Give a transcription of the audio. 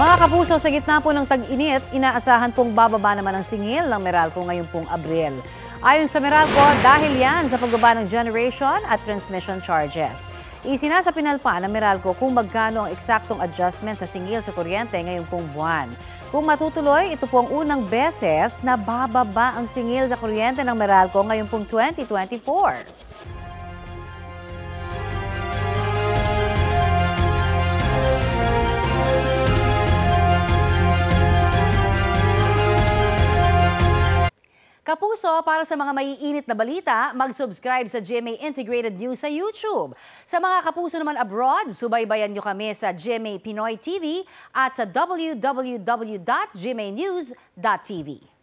Mga kapuso, sa gitna po ng tag-init, inaasahan pong bababa naman ang singil ng Meralco ngayong pong Abril. Ayon sa Meralco, dahil yan sa pagbaba ng generation at transmission charges. Isinasapinal pa ng Meralco kung magkano ang eksaktong adjustment sa singil sa kuryente ngayong pong buwan. Kung matutuloy, ito po ang unang beses na bababa ang singil sa kuryente ng Meralco ngayong pong 2024. Kapuso, para sa mga maiinit na balita, mag-subscribe sa GMA Integrated News sa YouTube. Sa mga kapuso naman abroad, subaybayan nyo kami sa GMA Pinoy TV at sa www.gmanews.tv.